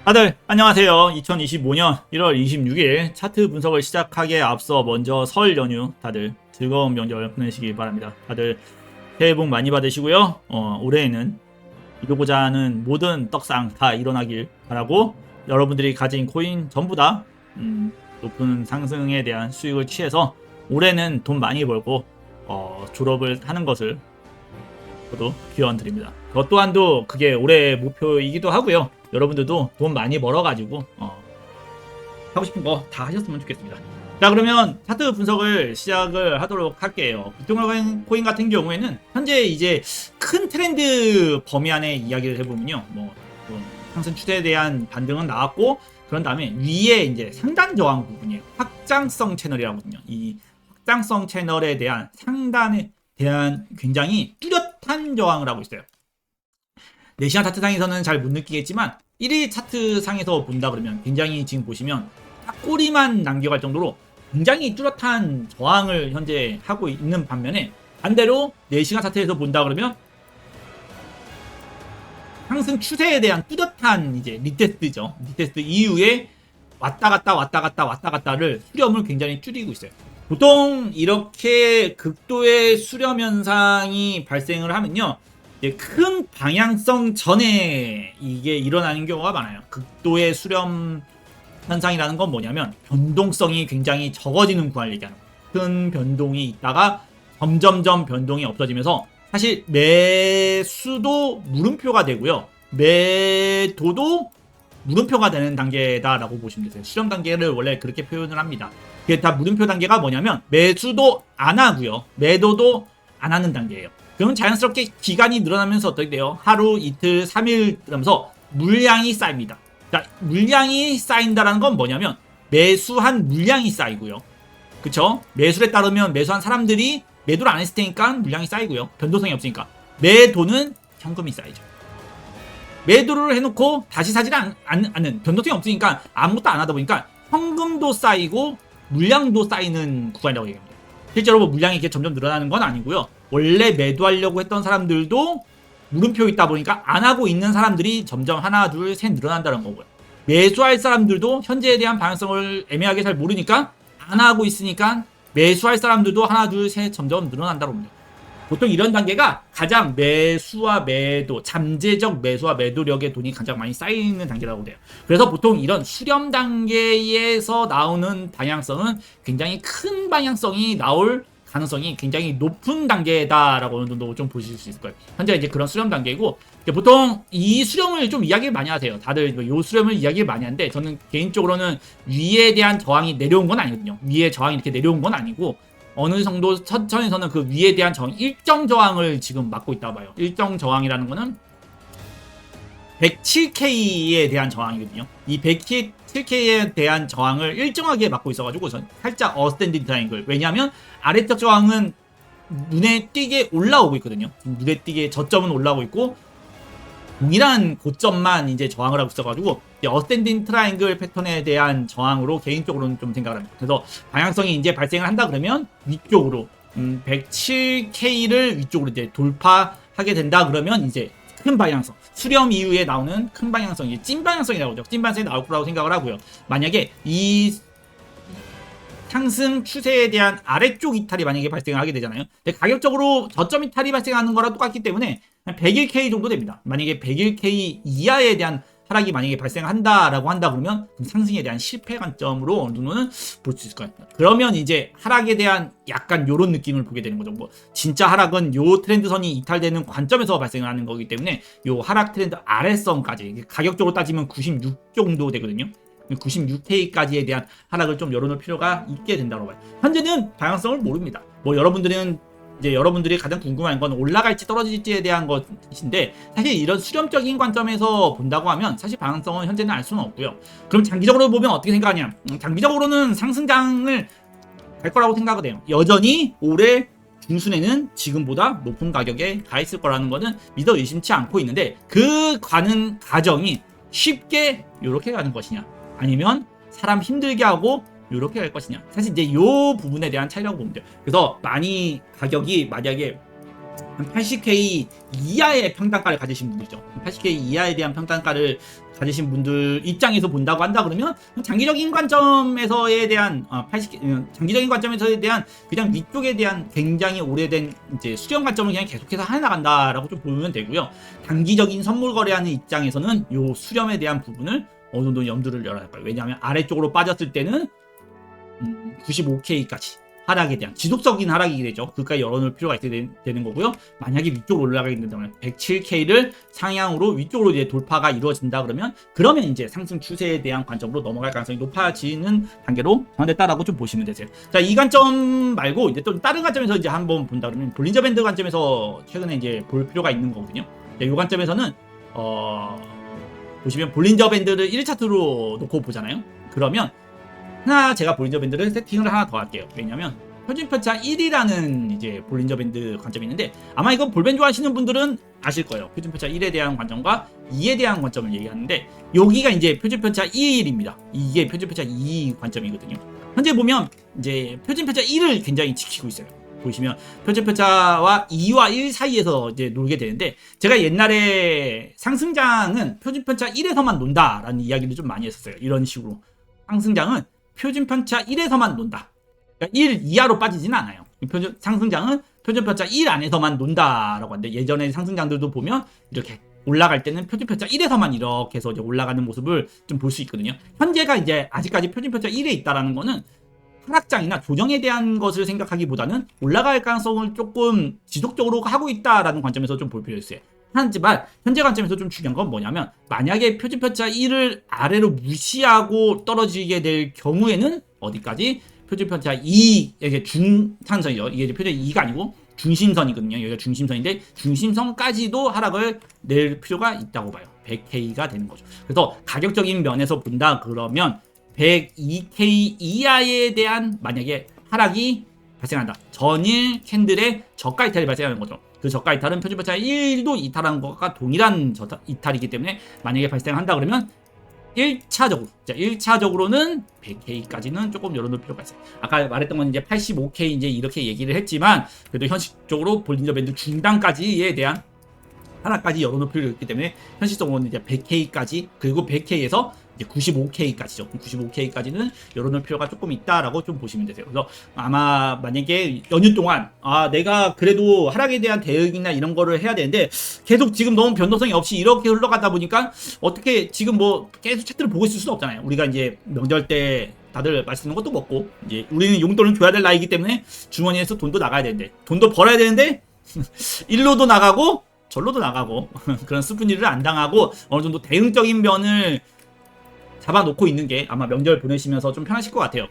다들 안녕하세요. 2025년 1월 26일 차트 분석을 시작하기에 앞서 먼저 설 연휴 다들 즐거운 명절 보내시기 바랍니다. 다들 새해 복 많이 받으시고요. 올해에는 이루고자 하는 모든 떡상 다 일어나길 바라고 여러분들이 가진 코인 전부 다 높은 상승에 대한 수익을 취해서 올해는 돈 많이 벌고 졸업을 하는 것을 저도 기원 드립니다. 저 또한도 그게 올해 목표이기도 하고요. 여러분들도 돈 많이 벌어가지고 하고 싶은 거 다 하셨으면 좋겠습니다. 자, 그러면 차트 분석을 시작을 하도록 할게요. 비트코인 코인 같은 경우에는 현재 이제 큰 트렌드 범위 안에 이야기를 해보면요, 상승 추세에 대한 반등은 나왔고, 그런 다음에 위에 이제 상단 저항 부분이에요. 확장성 채널이라거든요. 이 확장성 채널에 대한 상단에 대한 굉장히 뚜렷한 저항을 하고 있어요. 4시간 차트상에서는 잘 못 느끼겠지만 1일 차트상에서 본다 그러면 굉장히 지금 보시면 딱 꼬리만 남겨갈 정도로 굉장히 뚜렷한 저항을 현재 하고 있는 반면에, 반대로 4시간 차트에서 본다 그러면 상승 추세에 대한 뚜렷한 이제 리테스트죠. 리테스트 이후에 왔다 갔다를 수렴을 굉장히 줄이고 있어요. 보통 이렇게 극도의 수렴 현상이 발생을 하면요, 큰 방향성 전에 이게 일어나는 경우가 많아요. 극도의 수렴 현상이라는 건 뭐냐면 변동성이 굉장히 적어지는 구간을 얘기하는 거예요. 큰 변동이 있다가 점점점 변동이 없어지면서 사실 매수도 물음표가 되고요, 매도도 물음표가 되는 단계다라고 보시면 되세요. 수렴 단계를 원래 그렇게 표현을 합니다. 그게 다 물음표 단계가 뭐냐면 매수도 안 하고요, 매도도 안 하는 단계예요. 그러면 자연스럽게 기간이 늘어나면서 어떻게 돼요? 하루, 이틀, 3일 그러면서 물량이 쌓입니다. 자, 물량이 쌓인다는 건 뭐냐면 매수한 물량이 쌓이고요. 그쵸? 매수에 따르면 매수한 사람들이 매도를 안 했을 테니까 물량이 쌓이고요. 변동성이 없으니까. 매도는 현금이 쌓이죠. 매도를 해놓고 다시 사지 않는, 변동성이 없으니까 아무것도 안 하다 보니까 현금도 쌓이고 물량도 쌓이는 구간이라고 얘기합니다. 실제로 물량이 이렇게 점점 늘어나는 건 아니고요. 원래 매도하려고 했던 사람들도 물음표 있다 보니까 안 하고 있는 사람들이 점점 하나, 둘, 셋 늘어난다는 거고요. 매수할 사람들도 현재에 대한 방향성을 애매하게 잘 모르니까 안 하고 있으니까 매수할 사람들도 하나, 둘, 셋 점점 늘어난다고 합니다. 보통 이런 단계가 가장 매수와 매도, 잠재적 매수와 매도력의 돈이 가장 많이 쌓이는 단계라고 돼요. 그래서 보통 이런 수렴 단계에서 나오는 방향성은 굉장히 큰 방향성이 나올 가능성이 굉장히 높은 단계다라고 어느 정도 좀 보실 수 있을 거예요. 현재 이제 그런 수렴 단계이고, 보통 이 수렴을 좀 이야기를 많이 하세요. 다들 요 수렴을 이야기를 많이 하는데, 저는 개인적으로는 위에 대한 저항이 내려온 건 아니거든요. 위에 저항이 이렇게 내려온 건 아니고, 어느 정도 선에서는 그 위에 대한 저항, 일정 저항을 지금 막고 있다고 봐요. 일정 저항이라는 거는 107K에 대한 저항이거든요. 이 107K에 대한 저항을 일정하게 막고 있어가지고 살짝 어스탠딩 트라이앵글. 왜냐하면 아래쪽 저항은 눈에 띄게 올라오고 있거든요. 눈에 띄게 저점은 올라오고 있고 동일한 고점만 이제 저항을 하고 있어가지고 어스탠딩 트라이앵글 패턴에 대한 저항으로 개인적으로는 좀 생각을 합니다. 그래서 방향성이 이제 발생을 한다 그러면 위쪽으로 107K를 위쪽으로 이제 돌파하게 된다 그러면 이제 큰 방향성, 수렴 이후에 나오는 큰 방향성이 찐 방향성이라고 하죠. 찐 방향성이 나올 거라고 생각을 하고요. 만약에 이 상승 추세에 대한 아래쪽 이탈이 만약에 발생을 하게 되잖아요. 근데 가격적으로 저점 이탈이 발생하는 거랑 똑같기 때문에 101K 정도 됩니다. 만약에 101K 이하에 대한 하락이 만약에 발생한다라고 한다 그러면 상승에 대한 실패 관점으로 어느 정도는 볼 수 있을 것 같아요. 그러면 이제 하락에 대한 약간 요런 느낌을 보게 되는 거죠. 진짜 하락은 요 트렌드선이 이탈되는 관점에서 발생을 하는 거기 때문에 요 하락 트렌드 아래선까지 가격적으로 따지면 96 정도 되거든요. 96K까지에 대한 하락을 좀 열어놓을 필요가 있게 된다고 봐요. 현재는 방향성을 모릅니다. 여러분들이 가장 궁금한 건 올라갈지 떨어질지에 대한 것인데, 사실 이런 수렴적인 관점에서 본다고 하면 사실 방향성은 현재는 알 수는 없고요. 그럼 장기적으로 보면 어떻게 생각하냐? 장기적으로는 상승장을 갈 거라고 생각을 해요. 여전히 올해 중순에는 지금보다 높은 가격에 가 있을 거라는 거는 믿어 의심치 않고 있는데, 그 가는 과정이 쉽게 이렇게 가는 것이냐, 아니면 사람 힘들게 하고 이렇게 갈 것이냐, 사실 이제 요 부분에 대한 차이라고 보면 돼요. 그래서 많이 가격이 만약에 80K 이하의 평단가를 가지신 분들이죠. 80K 이하에 대한 평단가를 가지신 분들 입장에서 본다고 한다 그러면 장기적인 관점에서에 대한 80K 장기적인 관점에서에 대한 그냥 위쪽에 대한 굉장히 오래된 이제 수령 관점을 그냥 계속해서 해 나간다라고 좀 보면 되고요. 단기적인 선물 거래하는 입장에서는 요 수렴에 대한 부분을 어느 정도 염두를 열어야 할 거예요. 왜냐하면 아래쪽으로 빠졌을 때는 95K까지 하락에 대한 지속적인 하락이 되죠. 그까지 열어놓을 필요가 있어야 되는 거고요. 만약에 위쪽으로 올라가게 된다면 107K를 상향으로 위쪽으로 이제 돌파가 이루어진다 그러면 이제 상승 추세에 대한 관점으로 넘어갈 가능성이 높아지는 단계로 전환됐다라고 좀 보시면 되세요. 자, 이 관점 말고 이제 또 다른 관점에서 이제 한번 본다 그러면 볼린저 밴드 관점에서 최근에 이제 볼 필요가 있는 거거든요. 이 관점에서는 보시면 볼린저 밴드를 1차트로 놓고 보잖아요. 그러면 제가 볼린저 밴드를 세팅을 하나 더 할게요. 왜냐면 표준편차 1이라는 이제 볼린저 밴드 관점이 있는데 아마 이거 볼밴 좋아하시는 분들은 아실 거예요. 표준편차 1에 대한 관점과 2에 대한 관점을 얘기하는데 여기가 이제 표준편차 1입니다. 이게 표준편차 2 관점이거든요. 현재 보면 이제 표준편차 1을 굉장히 지키고 있어요. 보시면 표준편차와 2와 1 사이에서 이제 놀게 되는데 제가 옛날에 상승장은 표준편차 1에서만 논다라는 이야기를 좀 많이 했었어요. 이런 식으로 상승장은 표준편차 1에서만 논다. 그러니까 1 이하로 빠지진 않아요. 상승장은 표준편차 1 안에서만 논다라고 하는데 예전에 상승장들도 보면 이렇게 올라갈 때는 표준편차 1에서만 이렇게 해서 이제 올라가는 모습을 좀 볼 수 있거든요. 현재가 이제 아직까지 표준편차 1에 있다라는 거는 하락장이나 조정에 대한 것을 생각하기보다는 올라갈 가능성을 조금 지속적으로 하고 있다라는 관점에서 좀 볼 필요가 있어요. 하지만 현재 관점에서 좀 중요한 건 뭐냐면 만약에 표준편차 1을 아래로 무시하고 떨어지게 될 경우에는 어디까지 표준편차 2 이게 중탄선이죠. 이게 이제 표준 2가 아니고 중심선이거든요. 여기가 중심선인데 중심선까지도 하락을 낼 필요가 있다고 봐요. 100K가 되는 거죠. 그래서 가격적인 면에서 본다 그러면 102K 이하에 대한 만약에 하락이 발생한다. 전일 캔들의 저가 이탈이 발생하는 거죠. 그 저가 이탈은 표준편차 1도 이탈한 것과 동일한 이탈이기 때문에 만약에 발생한다 그러면 1차적으로는 100K까지는 조금 열어놓을 필요가 있어요. 아까 말했던 건 이제 85K 이제 이렇게 얘기를 했지만 그래도 현실적으로 볼린저 밴드 중단까지에 대한 하나까지 열어놓을 필요가 있기 때문에 현실적으로는 이제 100K까지 그리고 100K에서 이제 95K까지죠. 95K까지는 열어놓을 필요가 조금 있다라고 좀 보시면 되세요. 그래서 아마 만약에 연휴 동안 내가 그래도 하락에 대한 대응이나 이런 거를 해야 되는데 계속 지금 너무 변동성이 없이 이렇게 흘러가다 보니까 어떻게 지금 뭐 계속 차트를 보고 있을 수는 없잖아요. 우리가 이제 명절 때 다들 맛있는 것도 먹고 이제 우리는 용돈을 줘야 될 나이기 때문에 주머니에서 돈도 나가야 되는데 돈도 벌어야 되는데 일로도 나가고 절로도 나가고 그런 슬픈 일을 안 당하고 어느 정도 대응적인 면을 잡아놓고 있는 게 아마 명절 보내시면서 좀 편하실 것 같아요.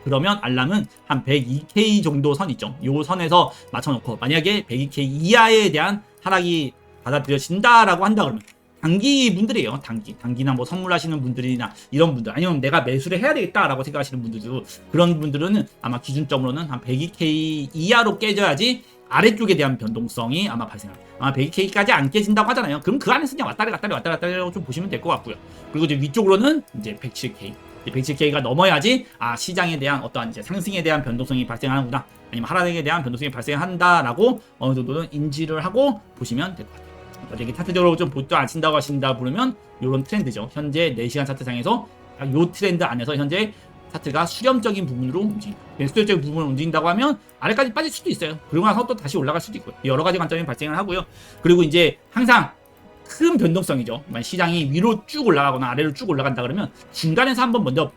그러면 알람은 한 102K 정도 선 있죠. 요 선에서 맞춰놓고 만약에 102K 이하에 대한 하락이 받아들여진다라고 한다 그러면 단기 분들이에요. 단기나 뭐 선물하시는 분들이나 이런 분들 아니면 내가 매수를 해야 되겠다라고 생각하시는 분들도 그런 분들은 아마 기준점으로는 한 102K 이하로 깨져야지 아래쪽에 대한 변동성이 아마 발생합니다. 아마 102K까지 안 깨진다고 하잖아요. 그럼 그 안에서 그냥 왔다리 갔다리 좀 보시면 될 것 같고요. 그리고 이제 위쪽으로는 이제 107K. 107K가 넘어야지 시장에 대한 어떠한 이제 상승에 대한 변동성이 발생하는구나. 아니면 하락에 대한 변동성이 발생한다라고 어느 정도는 인지를 하고 보시면 될 것 같아요. 만약에 차트적으로 좀 보도 안 친다고 하신다 부르면 이런 트렌드죠. 현재 4시간 차트상에서 이 트렌드 안에서 현재 차트가 수렴적인 부분으로 움직인다. 수렴적인 부분을 움직인다고 하면 아래까지 빠질 수도 있어요. 그러고 나서 또 다시 올라갈 수도 있고요. 여러 가지 관점이 발생을 하고요. 그리고 이제 항상 큰 변동성이죠. 시장이 위로 쭉 올라가거나 아래로 쭉 올라간다 그러면 중간에서 한번 먼저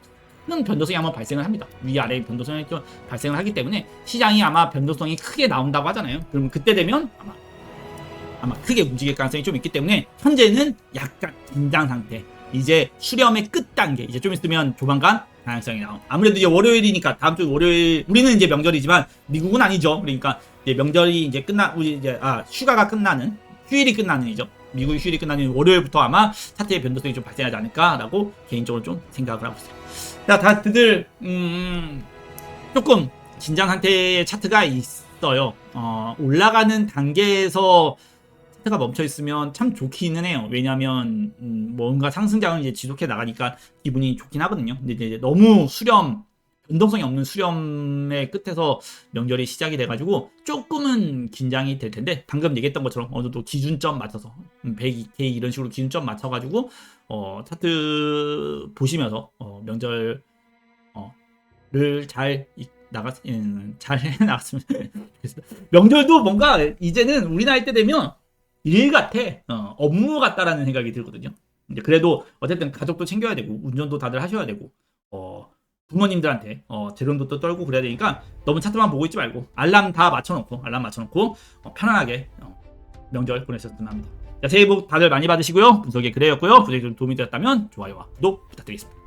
큰 변동성이 한번 발생을 합니다. 위아래 변동성이 좀 발생을 하기 때문에 시장이 아마 변동성이 크게 나온다고 하잖아요. 그러면 그때 되면 아마 크게 움직일 가능성이 좀 있기 때문에 현재는 약간 긴장 상태. 이제 수렴의 끝 단계. 이제 좀 있으면 조만간 가능성이 나온. 아무래도 이제 월요일이니까 다음 주 월요일 우리는 이제 명절이지만 미국은 아니죠. 그러니까 이제 명절이 이제 우리 이제 휴가가 끝나는 휴일이 끝나는 이죠. 미국 휴일이 끝나는 월요일부터 아마 차트의 변동성이 좀 발생하지 않을까라고 개인적으로 좀 생각을 하고 있어요. 자, 다들 조금 긴장 상태의 차트가 있어요. 올라가는 단계에서 차트가 멈춰 있으면 참 좋기는 해요. 왜냐하면 뭔가 상승장을 이제 지속해 나가니까 기분이 좋긴 하거든요. 근데 이제 너무 수렴 변동성이 없는 수렴의 끝에서 명절이 시작이 돼가지고 조금은 긴장이 될 텐데 방금 얘기했던 것처럼 어느 정도 기준점 맞춰서 102K 이런 식으로 기준점 맞춰가지고 차트 보시면서 명절 잘 해나갔으면 좋겠습니다. 명절도 뭔가 이제는 우리 나이 때 되면 일 같아, 업무 같다라는 생각이 들거든요. 이제 그래도 어쨌든 가족도 챙겨야 되고 운전도 다들 하셔야 되고 부모님들한테 재롱도 또 떨고 그래야 되니까 너무 차트만 보고 있지 말고 알람 맞춰놓고 편안하게 명절 보내셨으면 합니다. 자, 새해 복 다들 많이 받으시고요. 분석의 그래였고요. 분석이 좀 도움이 되었다면 좋아요와 구독 부탁드리겠습니다.